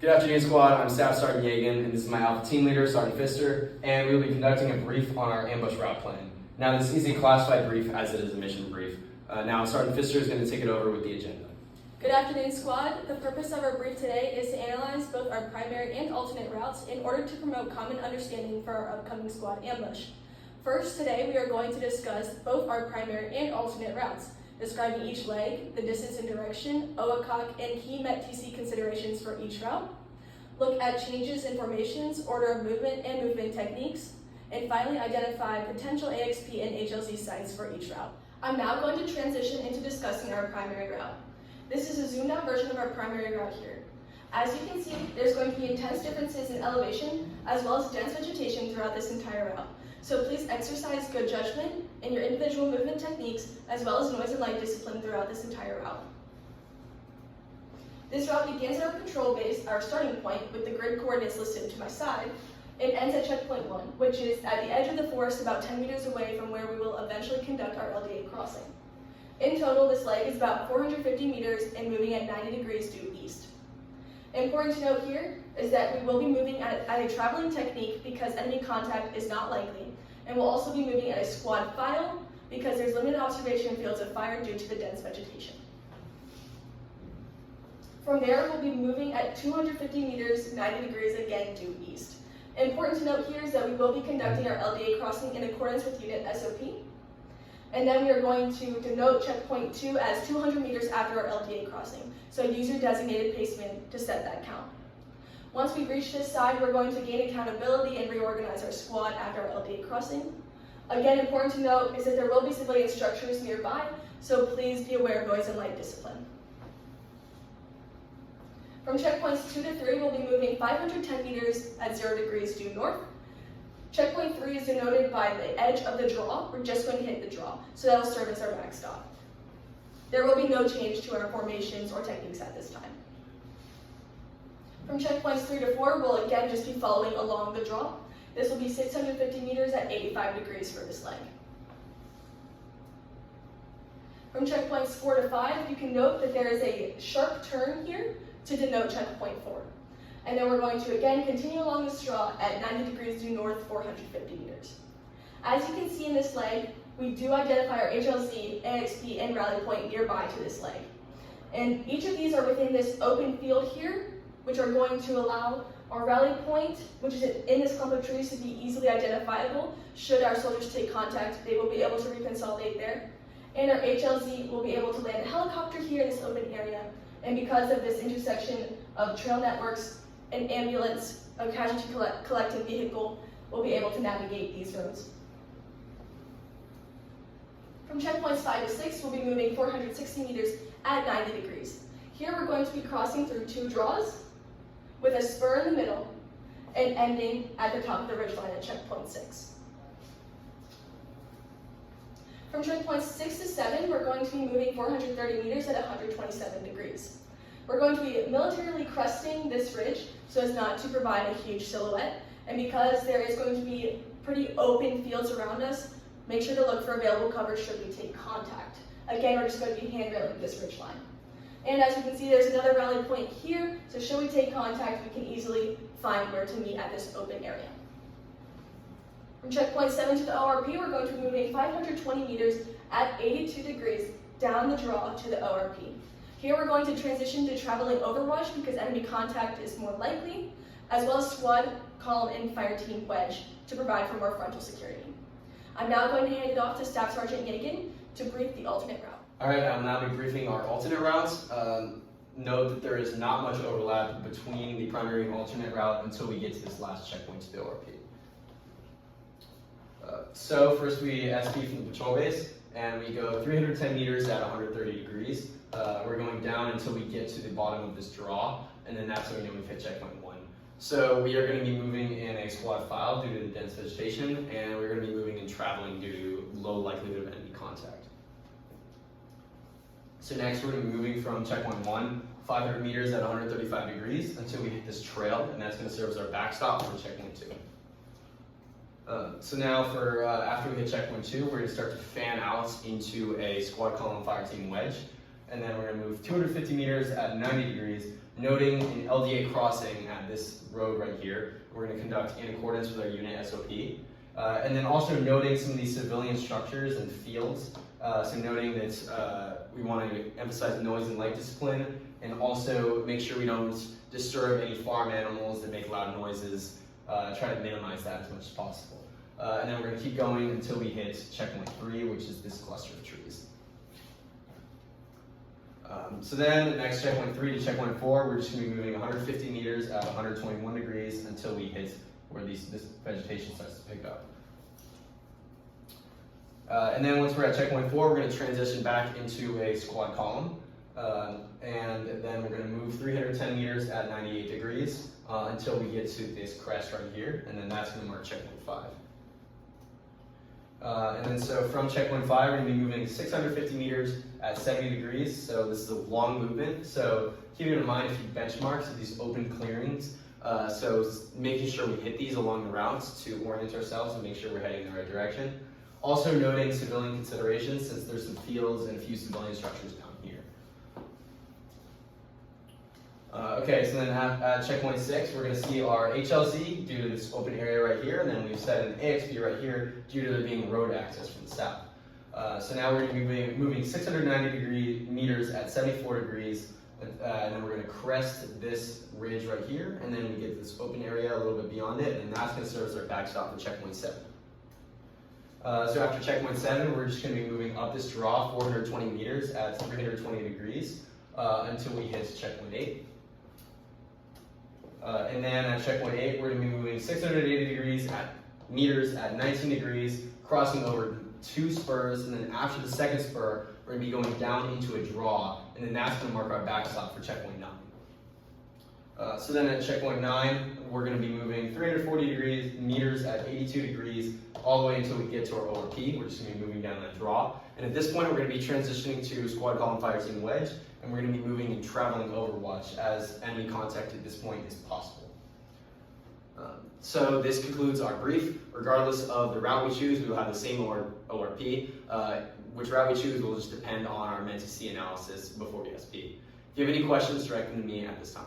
Good afternoon, squad. I'm Staff Sergeant Yagen, and this is my Alpha Team Leader, Sergeant Pfisterer, and we will be conducting a brief on our ambush route plan. Now, this is a classified brief as it is a mission brief. Now, Sergeant Pfisterer is going to take it over with the agenda. Good afternoon, squad. The purpose of our brief today is to analyze both our primary and alternate routes in order to promote common understanding for our upcoming squad ambush. First, today we are going to discuss both our primary and alternate routes, describing each leg, the distance and direction, OACOC, and key MET-TC considerations for each route. Look at changes in formations, order of movement, and movement techniques. And finally, identify potential AXP and HLZ sites for each route. I'm now going to transition into discussing our primary route. This is a zoomed out version of our primary route here. As you can see, there's going to be intense differences in elevation as well as dense vegetation throughout this entire route. So please exercise good judgment in your individual movement techniques as well as noise and light discipline throughout this entire route. This route begins at our patrol base, our starting point, with the grid coordinates listed to my side, and ends at checkpoint 1, which is at the edge of the forest about 10 meters away from where we will eventually conduct our LDA crossing. In total, this leg is about 450 meters and moving at 90 degrees due east. Important to note here is that we will be moving at a traveling technique because enemy contact is not likely, and we'll also be moving at a squad file because there's limited observation fields of fire due to the dense vegetation. From there, we'll be moving at 250 meters, 90 degrees, again due east. Important to note here is that we will be conducting our LDA crossing in accordance with unit SOP. And then we are going to denote checkpoint 2 as 200 meters after our LDA crossing. So use your designated paceman to set that count. Once we reach this side, we're going to gain accountability and reorganize our squad after our LDA crossing. Again, important to note is that there will be civilian structures nearby, so please be aware of noise and light discipline. From checkpoints 2 to 3, we'll be moving 510 meters at 0 degrees due north. Checkpoint 3 is denoted by the edge of the draw. We're just going to hit the draw, so that'll serve as our backstop. There will be no change to our formations or techniques at this time. From checkpoints 3 to 4, we'll again just be following along the draw. This will be 650 meters at 85 degrees for this leg. From checkpoints 4 to 5, you can note that there is a sharp turn here to denote checkpoint 4. And then we're going to again continue along the draw at 90 degrees due north, 450 meters. As you can see in this leg, we do identify our HLZ, AXP, and rally point nearby to this leg. And each of these are within this open field here, which are going to allow our rally point, which is in this clump of trees, to be easily identifiable. Should our soldiers take contact, they will be able to reconsolidate there. And our HLZ will be able to land a helicopter here in this open area. And because of this intersection of trail networks, an ambulance, a casualty collecting vehicle will be able to navigate these roads. From checkpoints 5 to 6, we'll be moving 460 meters at 90 degrees. Here we're going to be crossing through 2 draws with a spur in the middle and ending at the top of the ridgeline at checkpoint 6. From checkpoints 6 to 7, we're going to be moving 430 meters at 127 degrees. We're going to be militarily cresting this ridge so as not to provide a huge silhouette. And because there is going to be pretty open fields around us, make sure to look for available cover should we take contact. Again, we're just going to be handrailing this ridge line. And as you can see, there's another rally point here, so should we take contact, we can easily find where to meet at this open area. From checkpoint 7 to the ORP, we're going to be moving 520 meters at 82 degrees down the draw to the ORP. Here we're going to transition to traveling overwatch because enemy contact is more likely, as well as squad, column, and fire team wedge to provide for more frontal security. I'm now going to hand it off to Staff Sergeant Yagen to brief the alternate route. All right, I'll now be briefing our alternate routes. Note that there is not much overlap between the primary and alternate route until we get to this last checkpoint to the ORP. So first we SP from the patrol base, and we go 310 meters at 130 degrees. We're going down until we get to the bottom of this draw, and then that's when we know we've hit checkpoint 1. So we are going to be moving in a squad file due to the dense vegetation, and we're going to be moving and traveling due to low likelihood of enemy contact. So next we're going to be moving from checkpoint 1, 500 meters at 135 degrees until we hit this trail, and that's going to serve as our backstop for checkpoint 2. So now for after we hit checkpoint 2, we're going to start to fan out into a squad column fire team wedge, and then we're going to move 250 meters at 90 degrees noting an LDA crossing at this road right here. We're going to conduct in accordance with our unit SOP. And then also noting some of these civilian structures and fields. So noting that we want to emphasize noise and light discipline, and also make sure we don't disturb any farm animals that make loud noises. Try to minimize that as much as possible. And then we're going to keep going until we hit checkpoint 3, which is this cluster of trees. So then, next checkpoint 3 to checkpoint 4, we're just going to be moving 150 meters at 121 degrees until we hit where this vegetation starts to pick up. And then once we're at checkpoint 4, we're going to transition back into a squad column. And then we're going to move 310 meters at 98 degrees until we get to this crest right here, and then that's going to mark checkpoint 5. And then so from checkpoint 5, we're going to be moving 650 meters at 70 degrees. So this is a long movement. So keeping in mind a few benchmarks of these open clearings. So making sure we hit these along the routes to orient ourselves and make sure we're heading in the right direction. Also noting civilian considerations, since there's some fields and a few civilian structures down here. Okay, so then at checkpoint 6, we're going to see our HLZ due to this open area right here, and then we've set an AXP right here due to there being road access from the south. So now we're going to be moving 690 meters at 74 degrees, and then we're going to crest this ridge right here, and then we get this open area a little bit beyond it, and that's going to serve as our backstop for checkpoint 7. So after checkpoint 7, we're just going to be moving up this draw 420 meters at 320 degrees until we hit checkpoint 8. And then at checkpoint 8, we're going to be moving 680 meters at 19 degrees, crossing over 2 spurs, and then after the second spur, we're going to be going down into a draw, and then that's going to mark our backstop for checkpoint 9. So then at checkpoint 9, we're going to be moving 340 meters at 82 degrees, all the way until we get to our ORP. We're just going to be moving down that draw. And at this point, we're going to be transitioning to squad column fire team wedge, and we're going to be moving and traveling overwatch as enemy contact at this point is possible. So this concludes our brief. Regardless of the route we choose, we will have the same ORP. Which route we choose will just depend on our Mentis C analysis before we SP. If you have any questions, direct them to me at this time.